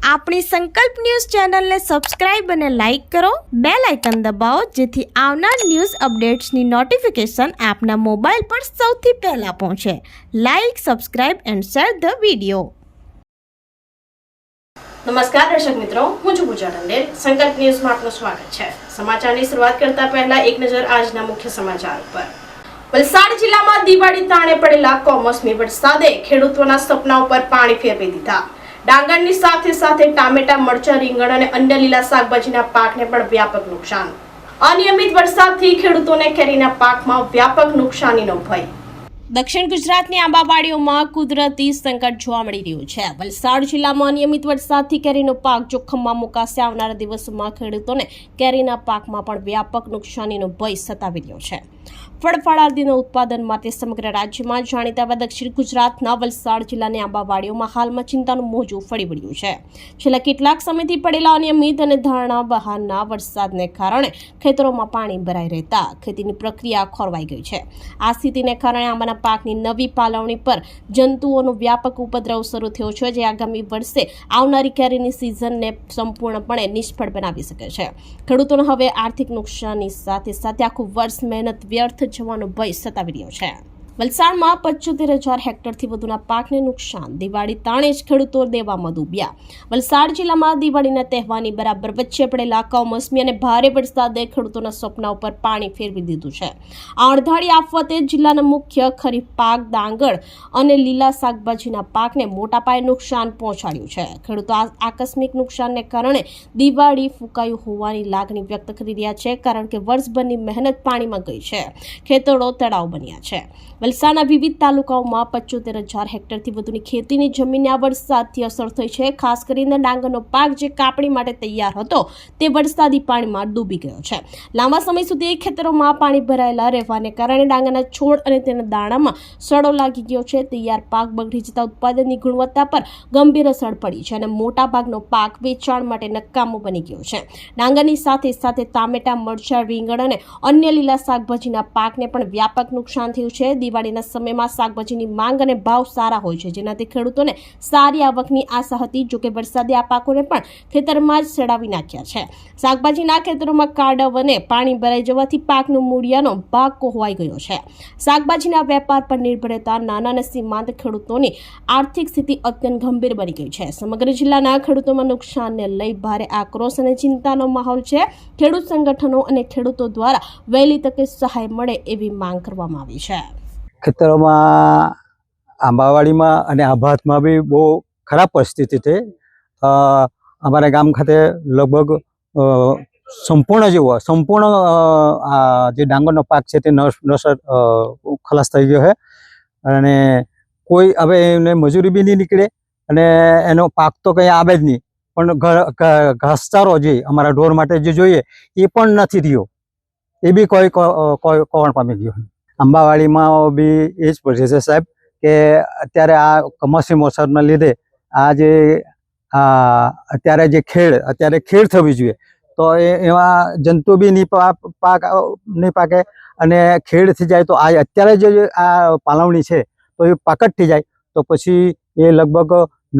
આપણી સંકલ્પ ન્યૂઝ ચેનલને સબસ્ક્રાઇબ અને લાઇક કરો, બેલ આઇકન દબાવો જેથી આવનાર ન્યૂઝ અપડેટ્સની નોટિફિકેશન આપના મોબાઈલ પર સૌથી પહેલા પહોંચે. Like, subscribe and share the video. નમસ્કાર દર્શક મિત્રો, હું છું પૂજા ટંડેલ. સંકલ્પ ન્યૂઝમાં આપનું સ્વાગત છે. સમાચારની શરૂઆત કરતા પહેલા એક નજર આજના મુખ્ય સમાચાર પર. વલસાડ જિલ્લામાં દિવાળી તાણે પડેલા કમોસમી વરસાદે ખેડૂતોના સપના ઉપર પાણી ફેરવી દીધા. ડાંગરની સાથે સાથે ટામેટા, મરચા, રીંગણ અને અન્ય લીલા શાકભાજીના પાકને પણ વ્યાપક નુકસાન. અનિયમિત વરસાદથી ખેડૂતોને કેરીના પાકમાં વ્યાપક નુકસાનીનો ભય. દક્ષિણ ગુજરાતની આંબાવાડીઓમાં કુદરતી સંકટ જોવા મળી રહ્યું છે. વલસાડ જિલ્લામાં અનિયમિત વરસાદથી કેરીનો પાક જોખમમાં મુકાશે. આવનારા દિવસોમાં ખેડૂતોને કેરીના પાકમાં પણ વ્યાપક નુકસાનીનો ભય સતાવી રહ્યો છે. ફળફળાદીના ઉત્પાદન માટે સમગ્ર રાજ્યમાં જાણીતા દક્ષિણ ગુજરાતના વલસાડ જિલ્લાની આંબાવાડીઓમાં હાલમાં ચિંતાનું મોજું ફરી વળ્યું છે. છેલ્લા કેટલાક સમયથી પડેલા અનિયમિત અને ધારણા બહારના વરસાદને કારણે ખેતરોમાં પાણી ભરાઈ રહેતા ખેતીની પ્રક્રિયા ખોરવાઈ ગઈ છે. આ સ્થિતિને કારણે આંબાના પાકની નવી પાલવણી પર જંતુઓનો વ્યાપક ઉપદ્રવ શરૂ થયો છે, જે આગામી વર્ષે આવનારી કેરીની સિઝનને સંપૂર્ણપણે નિષ્ફળ બનાવી શકે છે. ખેડૂતોને હવે આર્થિક નુકસાનની સાથે સાથે આખું વર્ષ મહેનત વ્યર્થ જવાનો ભય સતાવી રહ્યો છે. વલસાડમાં 75,000 હેક્ટરથી વધુના પાકને નુકસાન. દિવાળી તાણે જ ખેડૂતો દેવામાં ડૂબ્યા. વલસાડ જિલ્લામાં દિવાળીના તહેવારની બરાબર વચ્ચે પડેલા કમોસમી અને ભારે વરસાદે ખેડૂતોના સપના ઉપર પાણી ફેરવી દીધું છે. આ અણધારી આફતે જિલ્લાના મુખ્ય ખરીફ પાક ડાંગર અને લીલા શાકભાજીના પાકને મોટા પાયે નુકસાન પહોંચાડ્યું છે. ખેડૂતો આકસ્મિક નુકસાનને કારણે દિવાળી ફૂંકાયું હોવાની લાગણી વ્યક્ત કરી રહ્યા છે, કારણ કે વર્ષભરની મહેનત પાણીમાં ગઈ છે. ખેતરો તળાવ બન્યા છે. વલસાડના વિવિધ તાલુકાઓમાં 75,000 હેક્ટરથી વધુની ખેતીની જમીનને આ વરસાદથી અસર થઈ છે. ખાસ કરીને ડાંગરનો પાક જે કાપણી માટે તૈયાર હતો તે વરસાદી પાણીમાં ડૂબી ગયો છે. લાંબા સમય સુધી ખેતરોમાં પાણી ભરાયેલા રહેવાને કારણે ડાંગરના છોડ અને તેના દાણામાં સડો લાગી ગયો છે. તૈયાર પાક બગડી જતા ઉત્પાદનની ગુણવત્તા પર ગંભીર અસર પડી છે અને મોટા ભાગનો પાક વેચાણ માટે નકામો બની ગયો છે. ડાંગરની સાથે સાથે ટામેટા, મરચા, રીંગણ અને અન્ય લીલા શાકભાજીના પાકને પણ વ્યાપક નુકસાન થયું છે. દિવાળીના સમયમાં શાકભાજીની માંગ અને ભાવ સારા હોય છે, જેનાથી ખેડૂતોને સારી આવકની આશા હતી. જોકે વરસાદે આ પાકોને પણ ખેતરમાં જ સડાવી નાખ્યા છે. શાકભાજીના ખેતરોમાં કાદવ અને પાણી ભરાઈ જવાથી પાકનો મૂળિયાનો ભાગ કોહવાઈ ગયો છે. શાકભાજીના વેપાર પર નિર્ભર રહેતા નાના અને સીમાંત ખેડૂતોની આર્થિક સ્થિતિ અત્યંત ગંભીર બની ગઈ છે. સમગ્ર જિલ્લાના ખેડૂતોમાં નુકસાનને લઈ ભારે આક્રોશ અને ચિંતાનો માહોલ છે. ખેડૂત સંગઠનો અને ખેડૂતો દ્વારા વહેલી તકે સહાય મળે એવી માંગ કરવામાં આવી છે. ખેતરોમાં આંબાવાડીમાં અને આભાતમાં બી બહુ ખરાબ પરિસ્થિતિ છે. અમારા ગામ ખાતે લગભગ સંપૂર્ણ જે ડાંગરનો પાક છે તે ખલાસ થઈ ગયો છે અને કોઈ હવે એને મજૂરી બી નહીં નીકળે અને એનો પાક તો કંઈ આવે જ નહીં. પણ ઘાસચારો જે અમારા ઢોર માટે જે જોઈએ એ પણ નથી થયો. એ બી કોઈ કોણ પામી ગયો. આંબાવાડીમાં બી એ જ પડશે છે સાહેબ કે અત્યારે આ કમોસમી વરસાદના લીધે આ જે અત્યારે જે ખેડ થવી જોઈએ તો એમાં જંતુ બી નહીં પાકે અને ખેડ થઈ જાય તો આ અત્યારે જે આ પાલવણી છે તો એ પાકટ થઈ જાય તો પછી એ લગભગ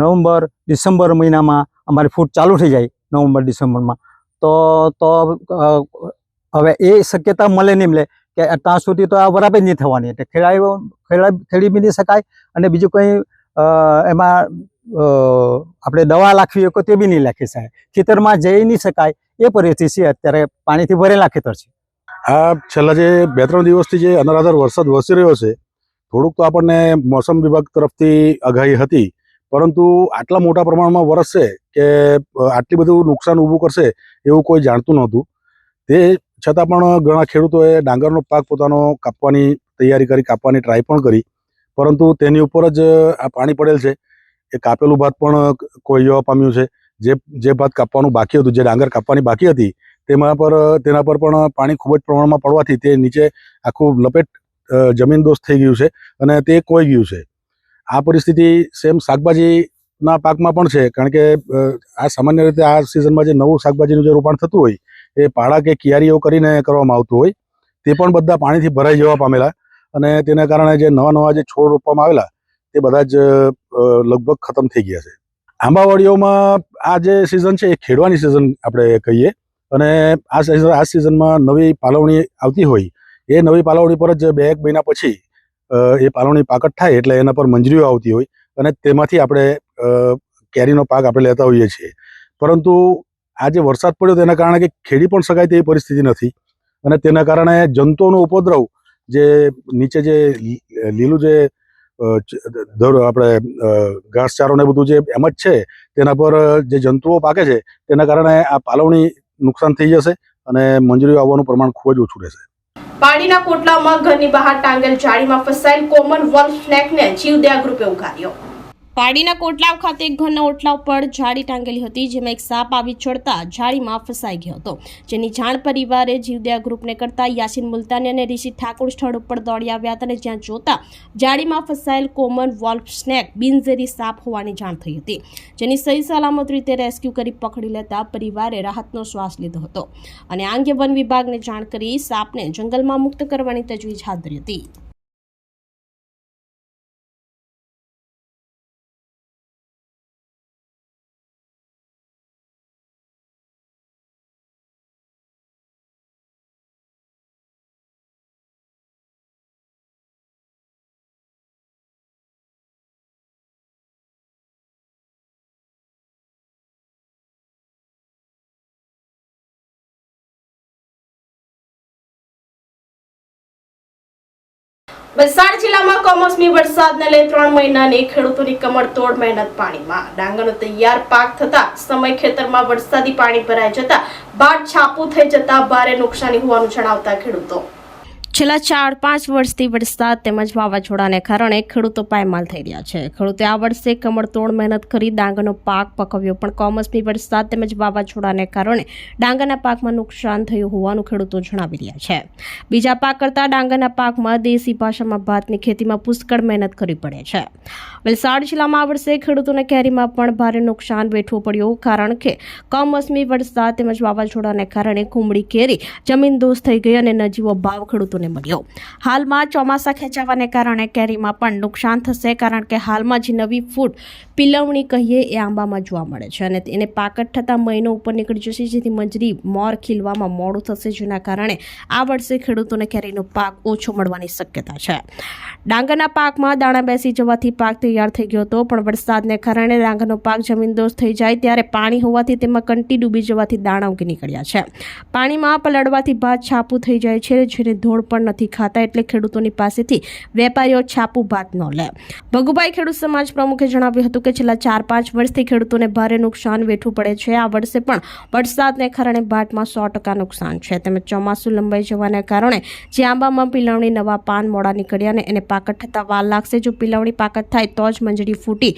નવેમ્બર ડિસેમ્બર મહિનામાં અમારી ફૂટ ચાલુ થઈ જાય. નવેમ્બર ડિસેમ્બરમાં તો હવે એ શક્યતા મળે નહીં મળે કે ત્યાં સુધી તો આ બરાબર નહીં થવાની. એટલે ખેડી બી નહીં શકાય અને બીજું કંઈ એમાં આપણે દવા નાખવી હોય તે બી નહીં નાખી શકાય. ખેતરમાં જઈ નહીં શકાય એ પરિસ્થિતિ છે. અત્યારે પાણીથી ભરેલા ખેતર છે. આ છેલ્લા જે 2-3 દિવસથી જે અનરાધાર વરસાદ વરસી રહ્યો છે, થોડુંક તો આપણને મોસમ વિભાગ તરફથી આગાહી હતી, પરંતુ આટલા મોટા પ્રમાણમાં વરસશે કે આટલી બધું નુકસાન ઊભું કરશે એવું કોઈ જાણતું નહોતું. તે છતાં પણ ઘણા ખેડૂતોએ ડાંગરનો પાક પોતાનો કાપવાની તૈયારી કરી, કાપવાની ટ્રાય પણ કરી, પરંતુ તેની ઉપર જ આ પાણી પડેલ છે. એ કાપેલું ભાત પણ કોઈ જવા પામ્યું છે. જે ભાત કાપવાનું બાકી હતું, જે ડાંગર કાપવાની બાકી હતી તેના પર પણ પાણી ખૂબ જ પ્રમાણમાં પડવાથી તે નીચે આખું લપેટ જમીનદોસ્ત થઈ ગયું છે અને તે કોઈ ગયું છે. આ પરિસ્થિતિ સેમ શાકભાજીના પાકમાં પણ છે, કારણ કે આ સામાન્ય રીતે આ સિઝનમાં જે નવું શાકભાજીનું જે રોપાણ થતું હોય એ પાડા કે કિયારીઓ કરીને કરવામાં આવતું હોય તે પણ બધા પાણીથી ભરાઈ જવા પામેલા અને તેના કારણે જે નવા જે છોડ રોપવામાં આવેલા તે બધા જ લગભગ ખતમ થઈ ગયા છે. આંબાવાડીઓમાં આ જે સિઝન છે એ ખેડવાની સિઝન આપણે કહીએ, અને આ સિઝનમાં નવી પાલવણી આવતી હોય એ નવી પાલવણી પર જ 2-1 મહિના પછી એ પાલવણી પાકટ થાય એટલે એના પર મંજરીઓ આવતી હોય અને તેમાંથી આપણે કેરીનો પાક આપણે લેતા હોઈએ છીએ. પરંતુ આ જે વરસાદ પડ્યો તેના કારણે કે ખેડી પણ શકાય તેવી પરિસ્થિતિ નથી, અને તેના કારણે જંતુઓનો ઉપદ્રવ જે નીચે જે લીલું જે આપણે ઘાસચારો ને બધું જે એમ જ છે તેના પર જે જંતુઓ પાકે છે તેના કારણે આ પાલવણી નુકસાન થઈ જશે અને મંજરીઓ આવવાનું પ્રમાણ ખૂબ જ ઓછું રહેશે. પાણીના કોટલામાં ઘરની બહાર ટાંગેલ જાળીમાં ફસાયેલ કોમનવેલ્થ સ્નેકને જીવદયા ગ્રુપે ઉગાર્યો. પાડીના કોટલાવ ખાતે એક ઘરના ઓટલા ઉપર જાળી ટાંગેલી હતી, જેમાં એક સાપ આવી ચડતા જાળીમાં ફસાઈ ગયો હતો, જેની જાણ પરિવારે જીવદયા ગ્રુપને કરતા યાસીન મુલતાની અને ઋષિ ઠાકોર સ્થળ ઉપર દોડી આવ્યા હતા અને જ્યાં જોતા જાળીમાં ફસાયેલ કોમનવેલ્થ સ્નેક બિનઝેરી સાપ હોવાની જાણ થઈ હતી, જેની સહી સલામત રીતે રેસ્ક્યુ કરી પકડી લેતા પરિવારે રાહતનો શ્વાસ લીધો હતો અને આ અંગે વન વિભાગને જાણ કરી સાપને જંગલમાં મુક્ત કરવાની તજવીજ હાથ ધરી હતી. વલસાડ જિલ્લામાં કમોસમી વરસાદને લઈ 3 મહિનાની ખેડૂતોની કમરતોડ મહેનત પાણીમાં. ડાંગરનો તૈયાર પાક થતા સમય ખેતરમાં વરસાદી પાણી ભરાઈ જતા ભાત છાપું થઈ જતા ભારે નુકસાની હોવાનું જણાવતા ખેડૂતો છેલ્લા 4-5 વર્ષથી વરસાદ તેમજ વાવાઝોડાને કારણે ખેડૂતો પાયમાલ થઈ રહ્યા છે. ખેડૂતે આ વર્ષે કમરતોડ મહેનત કરી ડાંગરનો પાક પકવ્યો, પણ કમોસમી વરસાદ તેમજ વાવાઝોડાને કારણે ડાંગરના પાકમાં નુકસાન થયું હોવાનું ખેડૂતો જણાવી રહ્યા છે. બીજા પાક કરતાં ડાંગરના પાકમાં દેશી ભાષામાં ભાતની ખેતીમાં પુષ્કળ મહેનત કરવી પડે છે. વલસાડ જિલ્લામાં આ વર્ષે ખેડૂતોને કેરીમાં પણ ભારે નુકસાન વેઠવું પડ્યું, કારણ કે કમોસમી વરસાદ તેમજ વાવાઝોડાને કારણે કુમળી કેરી જમીનદોસ્ત થઈ ગઈ અને નજીવો ભાવ ખેડૂતોને મળ્યો. હાલમાં ચોમાસા ખેંચાવાને કારણે કેરીમાં પણ નુકસાન થશે, કારણ કે હાલમાં જે નવી ફૂટ પિલવણી કહીએ એ આંબામાં જોવા મળે છે અને એને પાકટ થતાં મહિનો ઉપર નીકળી જશે, જેથી મંજરી મોર ખીલવામાં મોડું થશે, જેના કારણે આ વર્ષે ખેડૂતોને કેરીનો પાક ઓછો મળવાની શક્યતા છે. ડાંગરના પાકમાં દાણા બેસી જવાથી પાક તૈયાર થઈ ગયો હતો, પણ વરસાદને કારણે ડાંગરનો પાક જમીનદોસ્ત થઈ જાય ત્યારે પાણી હોવાથી તેમાં કંટી ડૂબી જવાથી દાણા ઉગી નીકળ્યા છે. પાણીમાં પલળવાથી ભાત છાપું થઈ જાય છે, જેને ધોળ પણ નથી ખાતા, એટલે ખેડૂતોની પાસેથી વેપારીઓ છાપું ભાત ન લે. ભગુભાઈ ખેડૂત સમાજ પ્રમુખે જણાવ્યું હતું કે છેલ્લા 4-5 વર્ષથી ખેડૂતોને ભારે નુકસાન વેઠવું પડે છે. આ વર્ષે પણ વરસાદને કારણે ભાતમાં 100% નુકસાન છે, તેમજ ચોમાસું લંબાઈ જવાને કારણે જે આંબામાં પિલવણી નવા પાન મોડા નીકળ્યા અને એને પાકટ થતાં વાર લાગશે. જો પિલવણી પાકટ થાય તો જ મંજરી ફૂટી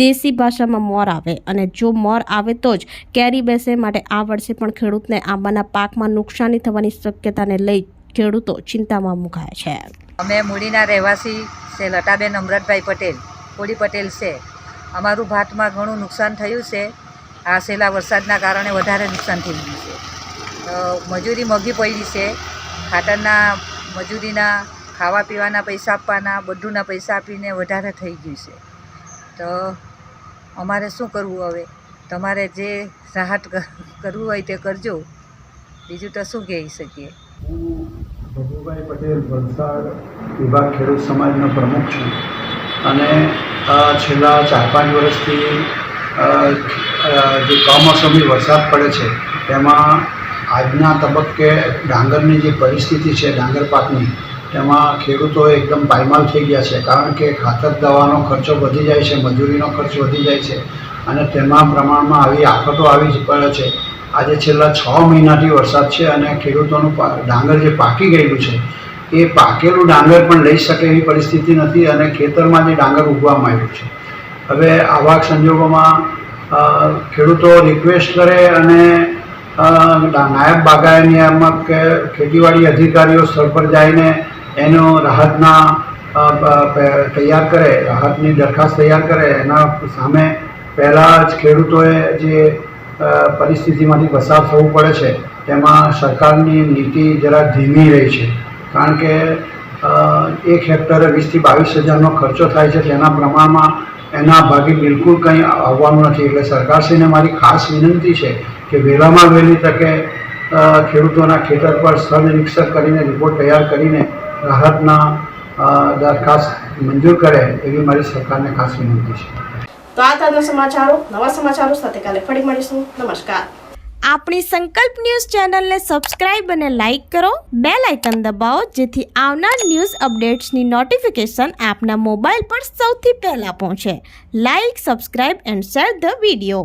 દેશી ભાષામાં મોર આવે, અને જો મોર આવે તો જ કેરી બેસે. માટે આ વર્ષે પણ ખેડૂતને આંબાના પાકમાં નુકસાની થવાની શક્યતાને લઈ ખેડૂતો ચિંતામાં મુકાયા છે. અમે મૂડીના રહેવાસી છે લતાબેન અમરતભાઈ પટેલ, કોળી પટેલ છે. અમારું ભાતમાં ઘણું નુકસાન થયું છે. આ છેલ્લા વરસાદના કારણે વધારે નુકસાન થઈ ગયું છે. તો મજૂરી મોંઘી પડી છે, ખાતરના મજૂરીના, ખાવા પીવાના પૈસા આપવાના, બધુંના પૈસા આપીને વધારે થઈ ગયું છે. તો અમારે શું કરવું હવે? તમારે જે રાહત કરવું હોય તે કરજો, બીજું તો શું કહી શકીએ. હું ભગુભાઈ પટેલ વલસાડ વિભાગ ખેડૂત સમાજનો પ્રમુખ છું, અને છેલ્લા 4-5 વર્ષથી જે કમોસમી વરસાદ પડે છે તેમાં આજના તબક્કે ડાંગરની જે પરિસ્થિતિ છે ડાંગર પાકની, તેમાં ખેડૂતો એકદમ પાયમાલ થઈ ગયા છે, કારણ કે ખાતર દવાનો ખર્ચો વધી જાય છે, મજૂરીનો ખર્ચ વધી જાય છે, અને તેમાં પ્રમાણમાં આવી આફતો આવી જ પડે છે. આજે છેલ્લા 6 મહિનાથી વરસાદ છે અને ખેડૂતોનું ડાંગર જે પાકી ગયેલું છે એ પાકેલું ડાંગર પણ લઈ શકે એવી પરિસ્થિતિ નથી, અને ખેતરમાં જે ડાંગર ઉગવામાં આવ્યું છે. હવે આવા સંજોગોમાં ખેડૂતો રિક્વેસ્ટ કરે અને નાયબ બાગાયત નિયામક કે ખેતીવાડી અધિકારીઓ સ્થળ પર જઈને એનો રાહતના તૈયાર કરે, રાહતની દરખાસ્ત તૈયાર કરે. એના સામે પહેલાં જ ખેડૂતોએ જે પરિસ્થિતિમાંથી પસાર થવું પડે છે તેમાં સરકારની નીતિ જરા ધીમી રહી છે, કારણ કે 1 હેક્ટરે 20,000 થી 22,000નો ખર્ચો થાય છે. તેના પ્રમાણમાં એના ભાગે બિલકુલ કંઈ આવવાનું નથી. એટલે સરકારશ્રીને મારી ખાસ વિનંતી છે કે વહેલામાં વહેલી તકે ખેડૂતોના ખેતર પર સ્થળ નિરીક્ષણ કરીને રિપોર્ટ તૈયાર કરીને રાહતના દરખાસ્ત મંજૂર કરે એવી મારી સરકારને ખાસ વિનંતી છે. તો આ તાજના સમાચારો, નવા સમાચારો સાથે કાલે ફરી મળીશું. નમસ્કાર. આપણી સંકલ્પ ન્યૂઝ ચેનલને સબસ્ક્રાઇબ અને લાઇક કરો, બેલ આઇકન દબાવો જેથી આવનાર ન્યૂઝ અપડેટ્સની નોટિફિકેશન આપના મોબાઈલ પર સૌથી પહેલા પહોંચે. Like, subscribe and share the video.